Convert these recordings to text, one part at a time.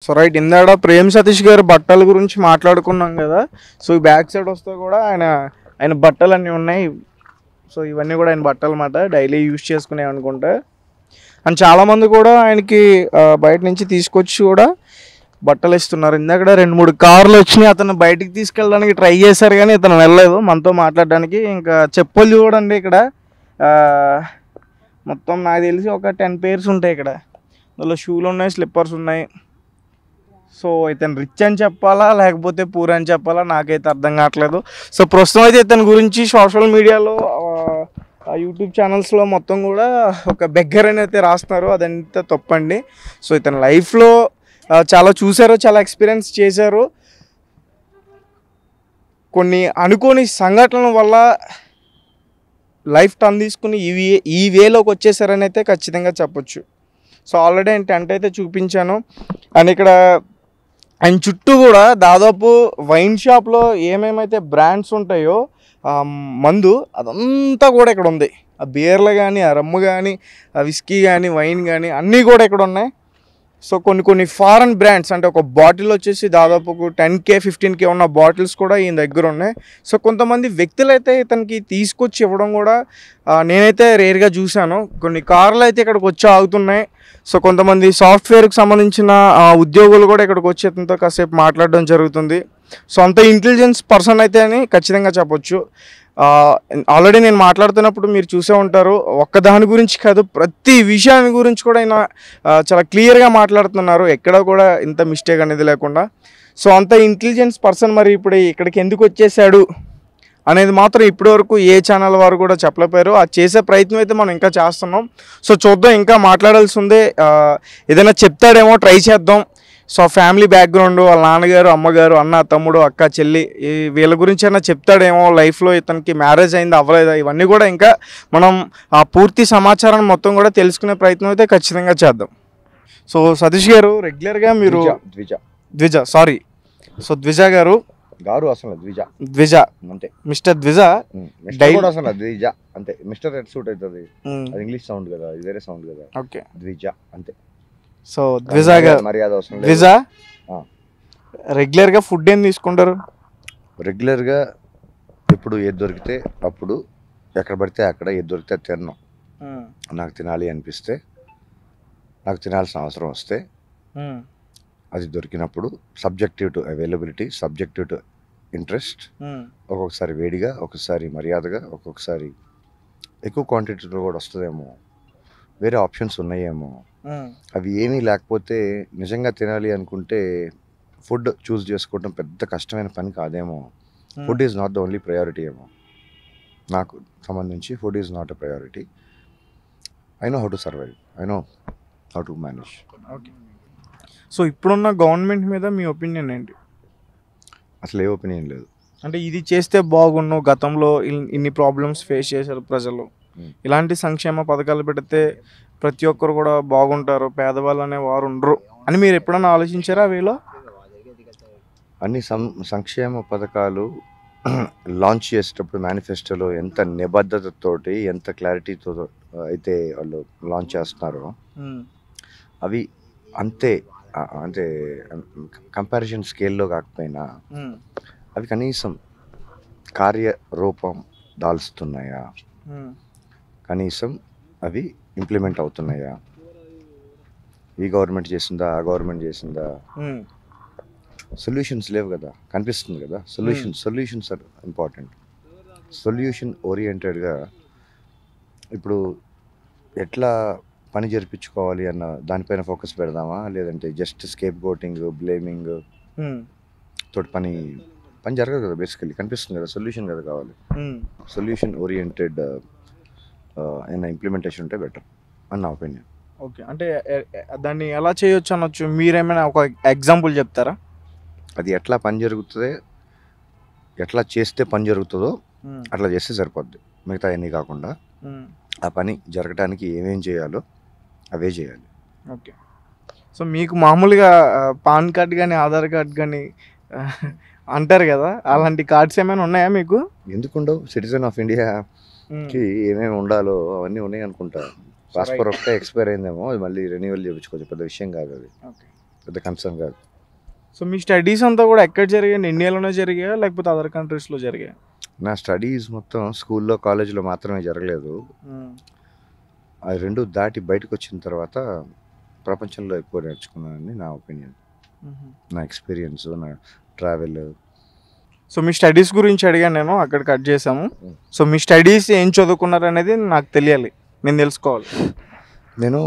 So right, ఇందాడ Prem Satish గారు బట్టల గురించి మాట్లాడుకున్నాం కదా. సో ఈ బ్యాక్ సైడ్ వస్తే కూడా ఆయన బట్టలు అన్నీ ఉన్నాయి. సో ఇవన్నీ కూడా ఆయన బట్టలు అన్నమాట, డైలీ యూజ్ చేసుకునేవి అనుకుంటా. అండ్ చాలామంది కూడా ఆయనకి బయట నుంచి తీసుకొచ్చి కూడా బట్టలు ఇస్తున్నారు. ఇందాక 2-3 కార్లు వచ్చినాయి, అతను బయటికి తీసుకెళ్ళడానికి ట్రై చేశారు కానీ ఇతను వెళ్ళలేదు మనతో మాట్లాడడానికి. ఇంకా చెప్పులు చూడండి ఇక్కడ, మొత్తం నాకు తెలిసి ఒక 10 పేర్స్ ఉంటాయి ఇక్కడ. అందులో షూలు ఉన్నాయి, స్లిప్పర్స్ ఉన్నాయి. సో ఇతను రిచ్ అని చెప్పాలా లేకపోతే పూర్ అని చెప్పాలా నాకైతే అర్థం కావట్లేదు. సో ప్రస్తుతం అయితే ఇతని గురించి సోషల్ మీడియాలో యూట్యూబ్ ఛానల్స్లో మొత్తం కూడా ఒక బెగ్గర్ అని అయితే రాస్తున్నారు. అదంతా తప్పండి. సో ఇతని లైఫ్లో చాలా చూశారు, చాలా ఎక్స్పీరియన్స్ చేశారు. కొన్ని అనుకోని సంఘటనల వల్ల లైఫ్ టర్న్ తీసుకుని ఈ వేలోకి వచ్చేసారని అయితే ఖచ్చితంగా చెప్పొచ్చు. సో ఆల్రెడీ ఆయన టెంట్ అయితే చూపించాను. అండ్ ఇక్కడ ఆయన చుట్టూ కూడా దాదాపు వైన్ షాప్లో ఏమేమైతే బ్రాండ్స్ ఉంటాయో మందు అదంతా కూడా ఇక్కడ ఉంది. ఆ బీర్లు కానీ, ఆ రమ్ము కానీ, ఆ విస్కీ కానీ, వైన్ కానీ అన్నీ కూడా ఇక్కడ ఉన్నాయి. సో కొన్ని ఫారెన్ బ్రాండ్స్ అంటే ఒక బాటిల్ వచ్చేసి దాదాపు 10K 15K ఉన్న బాటిల్స్ కూడా ఈయన దగ్గర ఉన్నాయి. సో కొంతమంది వ్యక్తులు అయితే ఇతనికి తీసుకొచ్చి ఇవ్వడం కూడా నేనైతే రేర్గా చూశాను. కొన్ని కార్లు అయితే ఇక్కడికి వచ్చి ఆగుతున్నాయి. సో కొంతమంది సాఫ్ట్వేర్కి సంబంధించిన ఉద్యోగులు కూడా ఇక్కడికి వచ్చి ఇతనితో కాసేపు మాట్లాడడం జరుగుతుంది. సో అంత ఇంటెలిజెన్స్ పర్సన్ అయితే అని ఖచ్చితంగా చెప్పొచ్చు. ఆల్రెడీ నేను మాట్లాడుతున్నప్పుడు మీరు చూసే ఉంటారు, ఒక్కదాని గురించి కాదు ప్రతి విషయాన్ని గురించి కూడా ఆయన చాలా క్లియర్గా మాట్లాడుతున్నారు, ఎక్కడ కూడా ఇంత మిస్టేక్ అనేది లేకుండా. సో అంత ఇంటెలిజెన్స్ పర్సన్ మరి ఇప్పుడు ఇక్కడికి ఎందుకు వచ్చేసాడు అనేది మాత్రం ఇప్పటివరకు ఏ ఛానల్ వారు కూడా చెప్పలేపారు. అది చేసే ప్రయత్నం అయితే మనం ఇంకా చేస్తున్నాం. సో చూద్దాం, ఇంకా మాట్లాడాల్సి ఉంది. ఏదైనా చెప్తాడేమో, ట్రై చేద్దాం. సో ఫ్యామిలీ బ్యాక్గ్రౌండ్, వాళ్ళ నాన్నగారు, అమ్మగారు, అన్న, తమ్ముడు, అక్క, చెల్లి, వీళ్ళ గురించి అయినా చెప్తాడేమో. లైఫ్లో ఇతనికి మ్యారేజ్ అయిందా అవ్వలేదా ఇవన్నీ కూడా ఇంకా మనం ఆ పూర్తి సమాచారాన్ని మొత్తం కూడా తెలుసుకునే ప్రయత్నం అయితే ఖచ్చితంగా చేద్దాం. సో సతీష్ గారు, రెగ్యులర్గా మీరు ద్విజ గారు అసలు ద్విజ అంతే, మిస్టర్ ద్విజ అసలు ద్విజ అంతే. మిస్టర్ రెడ్ సూట్ అవుతుంది, అది ఇంగ్లీష్ సౌండ్ కదా, ఇది వేరే సౌండ్ కదా. ఓకే, ద్విజ అంతే. సో ద్విజ గారు, ద్విజ రెగ్యులర్గా ఫుడ్ ఏం తీసుకుంటారు? రెగ్యులర్గా ఎప్పుడు ఏది దొరికితే అప్పుడు, ఎక్కడ పడితే అక్కడ ఏది దొరికితే తిన్నాం. నాకు తినాలి అనిపిస్తే, నాకు తినాల్సిన అవసరం వస్తే అది దొరికినప్పుడు, subjective to availability, subjective to interest. ఒక్కొక్కసారి వేడిగా, ఒక్కొక్కసారి మర్యాదగా, ఒక్కొక్కసారి ఎక్కువ క్వాంటిటీలో కూడా వస్తుందేమో, వేరే ఆప్షన్స్ ఉన్నాయేమో. అవి ఏమీ లేకపోతే నిజంగా తినాలి అనుకుంటే ఫుడ్ చూస్ చేసుకోవడం పెద్ద కష్టమైన పని కాదేమో. Food is not the only priority ఏమో. నాకు సంబంధించి food is not a priority. I know how to survive, I know how to manage. Okay. So ఇప్పుడున్న గవర్నమెంట్ మీద మీ ఒపీనియన్ ఏంటి? అసలు ఏ ఒపీనియన్ లేదు. అంటే ఇది చేస్తే బాగుండు, గతంలో ఇన్ని ప్రాబ్లమ్స్ ఫేస్ చేశారు ప్రజలు, ఇలాంటి సంక్షేమ పథకాలు పెడితే ప్రతి ఒక్కరు కూడా బాగుంటారు, పేదవాళ్ళు అనే వారు ఉండరు అని మీరు ఎప్పుడన్నా ఆలోచించారా? వీలో అన్ని సంక్షేమ పథకాలు లాంచ్ చేసేటప్పుడు మేనిఫెస్టోలో ఎంత నిబద్ధతతోటి, ఎంత క్లారిటీతో అయితే వాళ్ళు లాంచ్ చేస్తున్నారో అవి అంతే, అంటే కంపారిజన్ స్కేల్లో కాకపోయినా అవి కనీసం కార్యరూపం దాల్చుతున్నాయా, కనీసం అవి ఇంప్లిమెంట్ అవుతున్నాయా? ఈ గవర్నమెంట్ చేసిందా, ఆ గవర్నమెంట్ చేసిందా, సొల్యూషన్స్ లేవు కదా, కనిపిస్తుంది కదా. Solutions are important. సొల్యూషన్ ఓరియంటెడ్గా ఇప్పుడు ఎట్లా పని జరిపించుకోవాలి అన్న దానిపైన ఫోకస్ పెడదామా, లేదంటే జస్ట్ స్కేప్ గోటింగ్, బ్లేమింగ్ తోటి పని జరగదు కదా. బేసికలీ కనిపిస్తుంది కదా, సొల్యూషన్ కదా కావాలి. సొల్యూషన్ ఓరియంటెడ్ అయినా ఇంప్లిమెంటేషన్ ఉంటే బెటర్ అని నా ఒపీనియన్. ఓకే, అంటే దాన్ని ఎలా చేయొచ్చు అనొచ్చు, మీరేమైనా ఒక ఎగ్జాంపుల్ చెప్తారా? అది ఎట్లా పని జరుగుతుందో, ఎట్లా చేస్తే పని జరుగుతుందో అట్లా చేస్తే సరిపోద్ది. మిగతా అన్నీ కాకుండా ఆ పని జరగడానికి ఏమేం చేయాలో అవే చేయాలి. ఓకే. సో మీకు మామూలుగా పాన్ కార్డ్ కానీ, ఆధార్ కార్డ్ కానీ అంటారు కదా, అలాంటి కార్డ్స్ ఏమైనా ఉన్నాయా మీకు? ఎందుకుండవు? సిటిజన్ ఆఫ్ ఇండియాకి ఏమేమి ఉండాలో అవన్నీ ఉన్నాయి అనుకుంటా. పాస్పోర్ట్ ఒకటే ఎక్స్పైర్ అయిందేమో, అది మళ్ళీ రెన్యువల్ చేయించుకోవచ్చు, పెద్ద విషయం కాదు అది. ఓకే. పెద్ద కన్సర్న్ కాదు. సో మీ స్టడీస్ అంతా కూడా ఎక్కడ జరిగాయి? ఇండియాలోనే జరిగాయా లేకపోతే అదర్ కంట్రీస్లో జరిగాయా? నా స్టడీస్ మొత్తం స్కూల్లో కాలేజీలో మాత్రమే జరగలేదు. అవి రెండు దాటి బయటకు వచ్చిన తర్వాత ప్రపంచంలో ఎక్కువ నేర్చుకున్నానని నా ఒపీనియన్, నా ఎక్స్పీరియన్స్, నా ట్రావెల్. సో మీ స్టడీస్ గురించి అడిగాను నేను, అక్కడ కట్ చేసాము. సో మీ స్టడీస్ ఏం చదువుకున్నారు అనేది నాకు తెలియాలి, నేను తెలుసుకోవాలి. నేను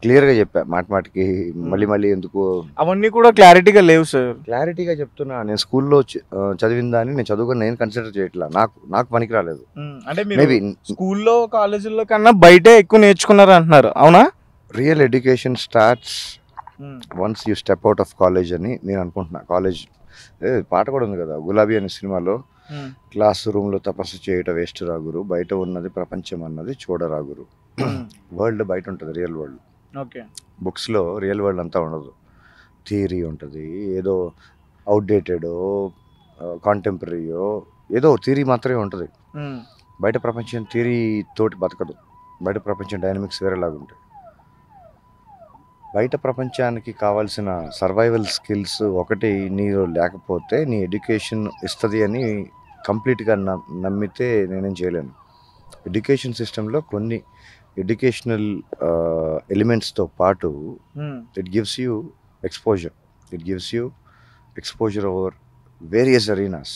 క్లియర్గా చెప్పా, మాటికి మళ్ళీ ఎందుకు అవన్నీ కూడా క్లారిటీగా లేవు సార్. క్లారిటీగా చెప్తున్నా. నేను స్కూల్లో చదివిన దాన్ని నేను చదువుకొని నేను కన్సిడర్ చేయట్లా, నాకు పనికి రాలేదు. అంటే మేబీ స్కూల్లో కాలేజీల్లో కన్నా బయటే ఎక్కువ నేర్చుకున్నారు అంటున్నారు, అవునా? Real education starts once you step out of college అని నేను అనుకుంటున్నా. కాలేజ్ పాట కూడా ఉంది కదా, గులాబీ అనే సినిమాలో, క్లాస్ రూమ్లో తపస్సు చేయటం వేస్ట్ రాగురు, బయట ఉన్నది ప్రపంచం అన్నది చూడరాగురు. వరల్డ్ బయట ఉంటుంది, రియల్ వరల్డ్. ఓకే. బుక్స్లో రియల్ వరల్డ్ అంతా ఉండదు, థియరీ ఉంటుంది. ఏదో అవుట్డేటెడో కాంటెంపరీయో ఏదో థియరీ మాత్రమే ఉంటుంది. బయట ప్రపంచం థియరీ తోటి బతకదు. బయట ప్రపంచం డైనమిక్స్ వేరేలాగా ఉంటాయి. బయట ప్రపంచానికి కావాల్సిన సర్వైవల్ స్కిల్స్ ఒకటి నీలో లేకపోతే నీ ఎడ్యుకేషన్ ఇస్తుంది అని కంప్లీట్గా నమ్మితే నేనేం చేయలేను. ఎడ్యుకేషన్ సిస్టంలో కొన్ని ఎడ్యుకేషనల్ ఎలిమెంట్స్తో పాటు it gives you exposure over various arenas.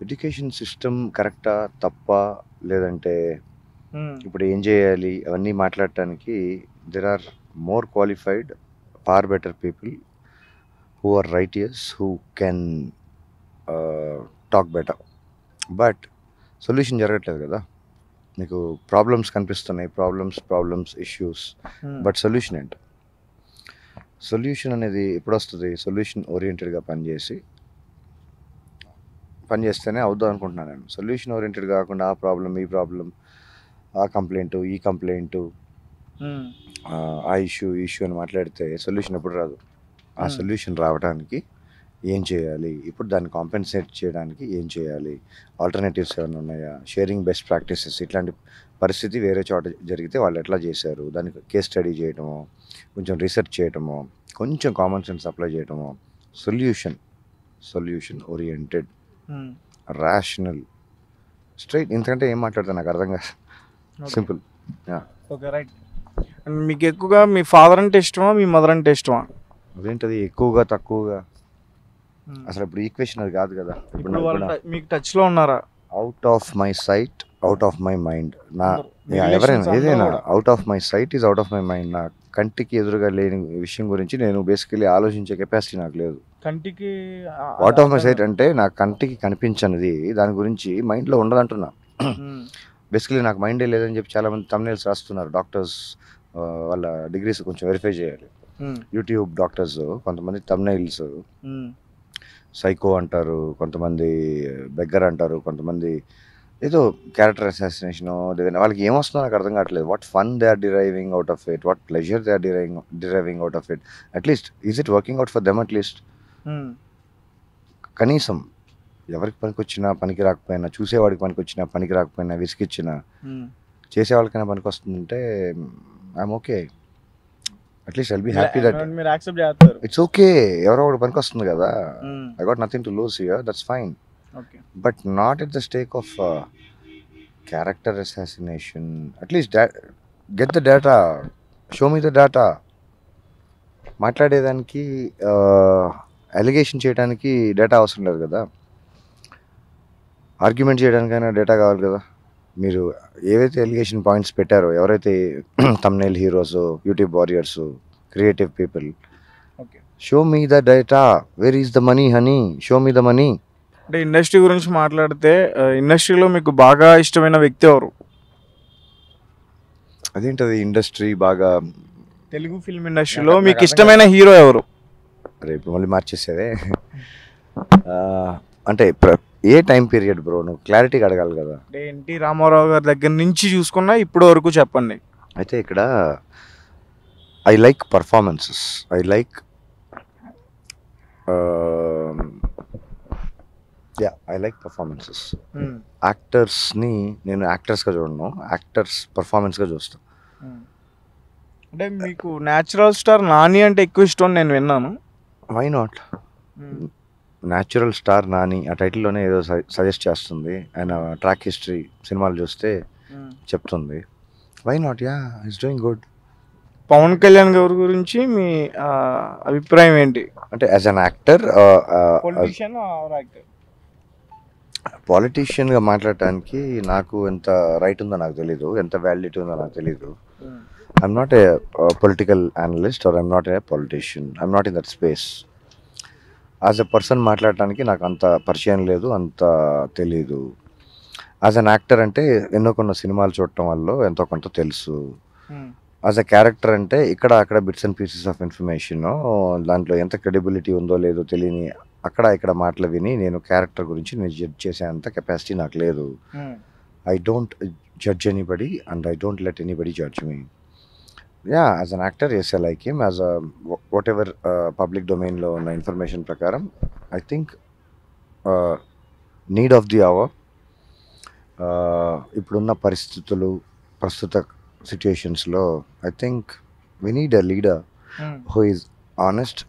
Education system కరెక్టా తప్పా లేదంటే ఇప్పుడు ఏం చేయాలి అవన్నీ మాట్లాడటానికి there are more qualified, far better people who are righteous, who can talk better. But solution జరగట్లేదు కదా. మీకు ప్రాబ్లమ్స్ కనిపిస్తున్నాయి, ప్రాబ్లమ్స్ ఇష్యూస్, బట్ సొల్యూషన్ ఏంటి? సొల్యూషన్ అనేది ఎప్పుడు వస్తుంది? సొల్యూషన్ ఓరియంటెడ్గా పనిచేస్తేనే అవుద్దాం అనుకుంటున్నాను నేను. సొల్యూషన్ ఓరియంటెడ్ కాకుండా ఆ ప్రాబ్లం, ఈ ప్రాబ్లం, ఆ కంప్లైంట్, ఈ కంప్లైంట్, ఆ ఇష్యూ అని మాట్లాడితే సొల్యూషన్ ఎప్పుడు రాదు. ఆ సొల్యూషన్ రావడానికి ఏం చేయాలి, ఇప్పుడు దాన్ని కాంపెన్సేట్ చేయడానికి ఏం చేయాలి, ఆల్టర్నేటివ్స్ ఏమైనా ఉన్నాయా, షేరింగ్ బెస్ట్ ప్రాక్టీసెస్. ఇట్లాంటి పరిస్థితి వేరే చోట జరిగితే వాళ్ళు ఎట్లా చేశారు, దానికి కేస్ స్టడీ చేయటమో, కొంచెం రీసెర్చ్ చేయటమో, కొంచెం కామన్ సెన్స్ అప్లై చేయటమో. Solution oriented, rational, straight. ఇంతకంటే ఏం మాట్లాడతా నాకు అర్థం కాదు. సింపుల్. Okay, right. అండ్ మీకు ఎక్కువగా మీ ఫాదర్ అంటే ఇష్టమా, మీ మదర్ అంటే ఇష్టమా? అదేంటది ఎక్కువగా తక్కువగా? అసలు ఇప్పుడు ఈక్వేషన్ అది కాదు కదా. ఇప్పుడు మీకు టచ్లో ఉన్నారా? Out of my sight, out of my mind. నా ఎవరైనా ఏదైనా out of my sight is out of my mind. నా కంటికి ఎదురుగా లేని విషయం గురించి నేను బేసికలీ ఆలోచించే కెపాసిటీ నాకు లేదు. కంటికి అవుట్ ఆఫ్ మై సైట్ అంటే నా కంటికి కనిపించనిది దాని గురించి మైండ్లో ఉండదంటున్నా. బేసికలీ నాకు మైండే లేదని చెప్పి చాలామంది తమ్నైల్స్ రాస్తున్నారు. డాక్టర్స్ వాళ్ళ డిగ్రీస్ కొంచెం వెరిఫై చేయాలి. యూట్యూబ్ డాక్టర్స్ కొంతమంది తమ్నైల్స్ సైకో అంటారు, కొంతమంది బెగ్గర్ అంటారు, కొంతమంది ఏదో క్యారెక్టర్ అసాసినేషను, లేదంటే వాళ్ళకి ఏమొస్తుందో నాకు అర్థం కావట్లేదు. What fun they are deriving out of it, what pleasure they are deriving out of it. At least is it working out for them? At least కనీసం ఎవరికి పనికి వచ్చినా పనికి రాకపోయినా, చూసేవాడికి పనికి వచ్చినా పనికి రాకపోయినా, విసిగిచ్చినా చేసేవాళ్ళకైనా పనికి వస్తుందంటే I'm okay. At least I'll be happy that మీరు యాక్సెప్ట్ చేస్తారు. It's okay. ఎవరో ఒకటి పనికి వస్తుంది కదా. I got nothing to lose here, that's fine. But not at the stake of character assassination. At least get the data, show me the data. మాట్లాడేదానికి allegation చేయడానికి data అవసరం లేదు కదా. ఆర్గ్యుమెంట్ చేయడానికైనా డేటా కావాలి కదా. మీరు ఏవైతే ఎలిగేషన్ పాయింట్స్ పెట్టారో, ఎవరైతే thumbnail heroes, YouTube warriors, creative people, show me the data. Where is the money honey? Show me the money. అంటే ఇండస్ట్రీ గురించి మాట్లాడితే ఇండస్ట్రీలో మీకు బాగా ఇష్టమైన వ్యక్తి ఎవరు? అదేంటది ఇండస్ట్రీ బాగా? తెలుగు ఫిల్మ్ ఇండస్ట్రీలో మీకు ఇష్టమైన హీరో ఎవరు? అరే ఇప్పుడు మళ్ళీ మార్చేసేదే. అంటే ఏ టైం పీరియడ్ బ్రో? నువ్వు క్లారిటీగా అడగాలి కదా. అంటే ఎన్టీ రామారావు గారి దగ్గర నుంచి చూసుకున్నా ఇప్పుడు వరకు చెప్పండి. అయితే ఇక్కడ I like performances, I like performances. యాక్టర్స్ని నేను యాక్టర్స్గా చూడను, యాక్టర్స్ పర్ఫార్మెన్స్గా చూస్తాను. అంటే మీకు న్యాచురల్ స్టార్ నాని అంటే ఎక్కువ ఇష్టం నేను విన్నాను. Why not? Natural star Nani ఆ టైటిల్లోనే ఏదో సజెస్ట్ చేస్తుంది. ఆయన ట్రాక్ హిస్టరీ సినిమాలు చూస్తే చెప్తుంది. Why not? Yeah, it's doing good. Pawan Kalyan గారి గురించి మీ అభిప్రాయం ఏంటి? అంటే as an actor, politician or actor? పాలిటీషియన్గా మాట్లాడటానికి నాకు ఎంత రైట్ ఉందో నాకు తెలీదు, ఎంత వ్యాలిడిటీ ఉందో నాకు తెలీదు. I'm not a political analyst or I'm not a politician. I'm not in that space. As a person మాట్లాడటానికి నాకు అంత పరిచయం లేదు, అంత తెలీదు. యాజ్ అన్ యాక్టర్ అంటే ఎన్నో కొన్ని సినిమాలు చూడటం వల్ల ఎంతో కొంత తెలుసు. యాజ్ అ క్యారెక్టర్ అంటే ఇక్కడ అక్కడ bits and pieces of information, దాంట్లో ఎంత క్రెడిబిలిటీ ఉందో లేదో తెలియని అక్కడ ఇక్కడ మాటలు విని నేను క్యారెక్టర్ గురించి నేను జడ్జ్ చేసేంత కెపాసిటీ నాకు లేదు. I don't judge anybody and I don't let anybody judge me. Yeah, as an actor yes I like him. As a whatever public డొమైన్లో ఉన్న ఇన్ఫర్మేషన్ ప్రకారం I think need of the hour, ఇప్పుడున్న పరిస్థితులు, ప్రస్తుత సిచ్యుయేషన్స్లో I think we need a leader who is honest,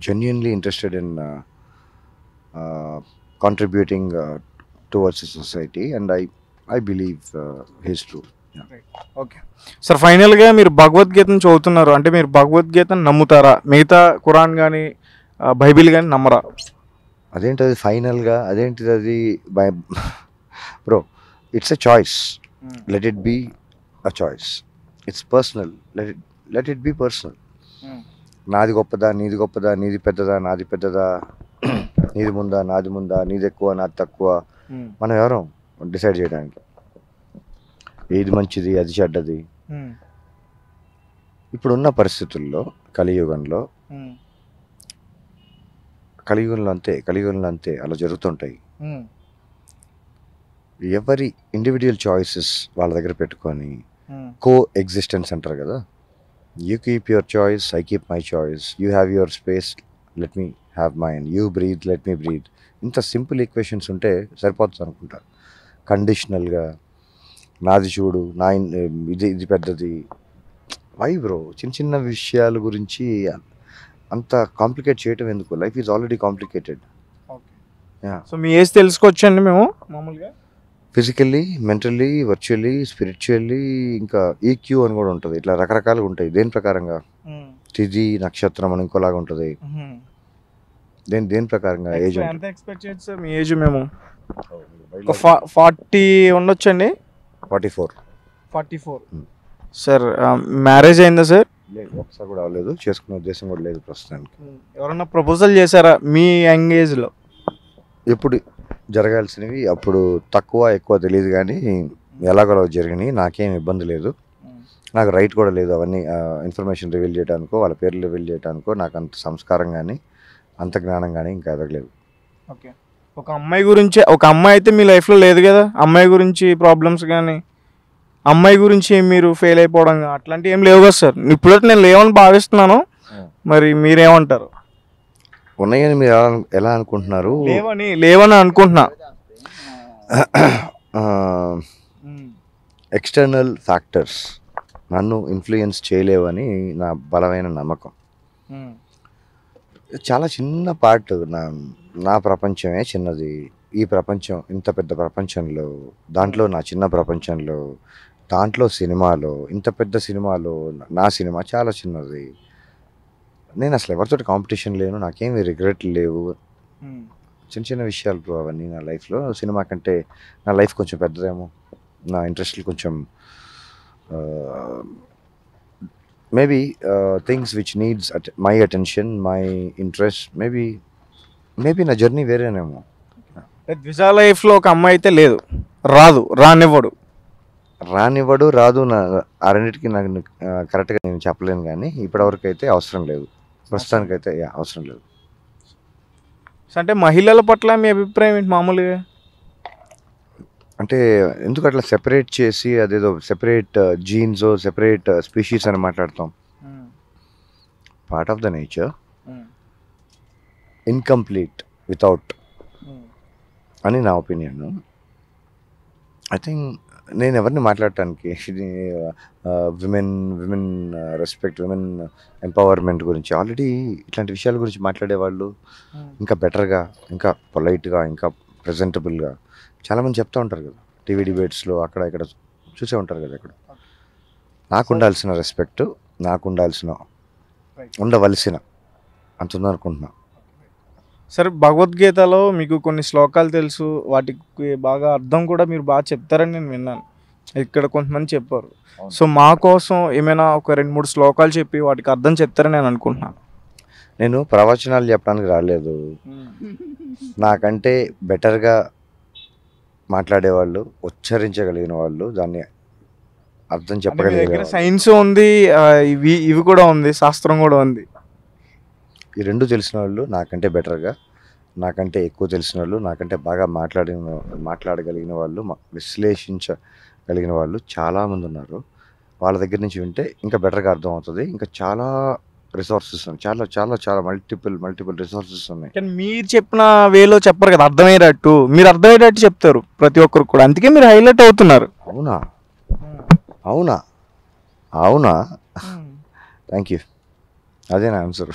genuinely interested in contributing towards the society, and I believe he's true. Okay sir, ఫైనల్గా మీరు భగవద్గీతను చదువుతున్నారు అంటే మీరు భగవద్గీతను నమ్ముతారా? మిగతా ఖురాన్ కానీ బైబిల్ కానీ నమ్మరా? అదేంటది ఫైనల్గా? అదేంటిది అది? Bro, it's a choice. Let it be a choice. It's personal. Let it be personal. నాది గొప్పదా, నీది గొప్పదా, నీది పెద్దదా, నాది పెద్దదా, నీది ముందా, నాది ముందా, నీది ఎక్కువ, నాది తక్కువ, మనం ఎవరం డిసైడ్ చేయడానికి? ఏది మంచిది, అది చెడ్డది? ఇప్పుడున్న పరిస్థితుల్లో కలియుగంలో అంతే అలా జరుగుతుంటాయి. ఎవరి ఇండివిజువల్ చాయిసెస్ వాళ్ళ దగ్గర పెట్టుకొని కో ఎగ్జిస్టెన్స్ అంటారు కదా. You keep your choice, I keep my choice. You have your space, let me have mine. You breathe, let me breathe. ఇంత సింపుల్ ఈక్వేషన్స్ ఉంటే సరిపోతుంది అనుకుంటా. కండిషనల్గా నాది చూడు, ఇది పెద్దది. Why bro? చిన్న చిన్న విషయాల గురించి అంత కాంప్లికేట్ చేయటం ఎందుకు? Life is already complicated. So మీ ఏజ్ తెలుసుకోవచ్చండి మేము మామూలుగా? ఫిజికల్లీ, మెంటల్లీ, వర్చువల్లీ, స్పిరిచువల్లీ, ఇంకా ఈక్యూ అని కూడా ఉంటుంది. ఇట్లా రకరకాలుగా ఉంటాయి. దేని ప్రకారంగా? తిథి నక్షత్రం అని ఇంకోలాగా ఉంటుంది. దేని ప్రకారంగా ఏజ్? ఎంత ఎక్స్పెక్ట్ చేయొచ్చు సార్ మీ ఏజ్? మేము 40 ఉండొచ్చండి. 44. సార్ మ్యారేజ్ అయిందా సార్? లేదు, ఒకసారి కూడా అవ్వలేదు. చేసుకునే ఉద్దేశం కూడా లేదు ప్రస్తుతానికి. ఎవరన్నా ప్రపోజల్ చేశారా మీ యంగ్ ఏజ్లో? ఎప్పుడు జరగాల్సినవి అప్పుడు తక్కువ ఎక్కువ తెలియదు, కానీ ఎలాగోలా జరిగినాయి. నాకేం ఇబ్బంది లేదు, నాకు రైట్ కూడా లేదు అవన్నీ ఇన్ఫర్మేషన్ రివీల్ చేయడానికో వాళ్ళ పేర్లు రివీల్ చేయడానికో. నాకు అంత సంస్కారం కానీ అంత జ్ఞానం కానీ ఇంకా ఎదగలేదు. ఓకే, ఒక అమ్మాయి అయితే మీ లైఫ్లో లేదు కదా, అమ్మాయి గురించి ప్రాబ్లమ్స్ కానీ అమ్మాయి గురించి మీరు ఫెయిల్ అయిపోవడం అట్లాంటివి ఏం లేవు కదా సార్? ఇప్పుడైతే నేను లేవని భావిస్తున్నాను, మరి మీరేమంటారు? ఉన్నాయని మీరు ఎలా అనుకుంటున్నారు? లేవని అనుకుంటున్నా. ఎక్స్టర్నల్ ఫ్యాక్టర్స్ నన్ను ఇన్ఫ్లుయెన్స్ చేయలేవని నా బలమైన నమ్మకం. చాలా చిన్న పార్ట్, నా ప్రపంచమే చిన్నది. ఈ ప్రపంచం ఇంత పెద్ద ప్రపంచంలో, దాంట్లో నా చిన్న ప్రపంచంలో, దాంట్లో సినిమాలో, ఇంత పెద్ద సినిమాలో నా సినిమా చాలా చిన్నది. నేను అసలు ఎవరితోటి కాంపిటీషన్ లేను, నాకేమి రిగ్రెట్లు లేవు. చిన్న చిన్న విషయాలు బ్రో అవన్నీ నా లైఫ్లో. సినిమా కంటే నా లైఫ్ కొంచెం పెద్దదేమో, నా ఇంట్రెస్ట్లు కొంచెం maybe things which needs my attention, my interest, maybe నా జర్నీ వేరేనేమో. ద్విజా లైఫ్లో ఒక అమ్మాయి అయితే లేదు, రాదు నా ఆ రెండింటికి నాకు కరెక్ట్గా నేను చెప్పలేను, కానీ ఇప్పటివరకు అయితే అవసరం లేదు, ప్రస్తుతానికైతే అవసరం లేదు. అంటే మహిళల పట్ల మీ అభిప్రాయం ఏంటి మామూలుగా? అంటే ఎందుకు అట్లా సెపరేట్ చేసి అదేదో సెపరేట్ జీన్స్, సెపరేట్ స్పీషీస్ అని మాట్లాడతాం? Part of the nature, incomplete without అని నా ఒపీనియన్. ఐ థింక్ నేను ఎవరిని మాట్లాడటానికి women women respect, women empowerment గురించి ఆల్రెడీ ఇట్లాంటి విషయాల గురించి మాట్లాడేవాళ్ళు ఇంకా బెటర్గా, ఇంకా పొలైట్గా, ఇంకా ప్రజెంటబుల్గా చాలామంది చెప్తూ ఉంటారు కదా టీవీ డిబేట్స్లో, అక్కడ ఇక్కడ చూసే ఉంటారు కదా. ఇక్కడ నాకు ఉండాల్సిన రెస్పెక్ట్, నాకు ఉండవలసిన అంత ఉందనుకుంటున్నా. సరే, భగవద్గీతలో మీకు కొన్ని శ్లోకాలు తెలుసు, వాటికి బాగా అర్థం కూడా మీరు బాగా చెప్తారని నేను విన్నాను. ఇక్కడ కొంతమంది చెప్పారు. సో మా కోసం ఏమైనా ఒక 2-3 శ్లోకాలు చెప్పి వాటికి అర్థం చెప్తారని నేను అనుకుంటున్నాను. నేను ప్రవచనాలు చెప్పడానికి రాలేదు. నాకంటే బెటర్గా మాట్లాడేవాళ్ళు, ఉచ్చరించగలిగిన వాళ్ళు, దాన్ని అర్థం చెప్పగలిగిన సైన్స్ ఉంది, ఇవి కూడా ఉంది, శాస్త్రం కూడా ఉంది. ఈ రెండు తెలిసిన వాళ్ళు నాకంటే బెటర్గా, నాకంటే ఎక్కువ తెలిసిన వాళ్ళు, నాకంటే బాగా మాట్లాడగలిగిన వాళ్ళు, విశ్లేషించగలిగిన వాళ్ళు చాలామంది ఉన్నారు. వాళ్ళ దగ్గర నుంచి వింటే ఇంకా బెటర్గా అర్థం అవుతుంది. ఇంకా చాలా రిసోర్సెస్ ఉన్నాయి, చాలా చాలా చాలా మల్టిపుల్ రిసోర్సెస్ ఉన్నాయి. కానీ మీరు చెప్పిన వేలో చెప్పరు కదా, అర్థమయ్యేటట్టు. మీరు అర్థమయ్యేటట్టు చెప్తారు ప్రతి ఒక్కరు కూడా, అందుకే మీరు హైలైట్ అవుతున్నారు. అవునా అవునా అవునా థ్యాంక్ యూ. అదే నా ఆన్సర్.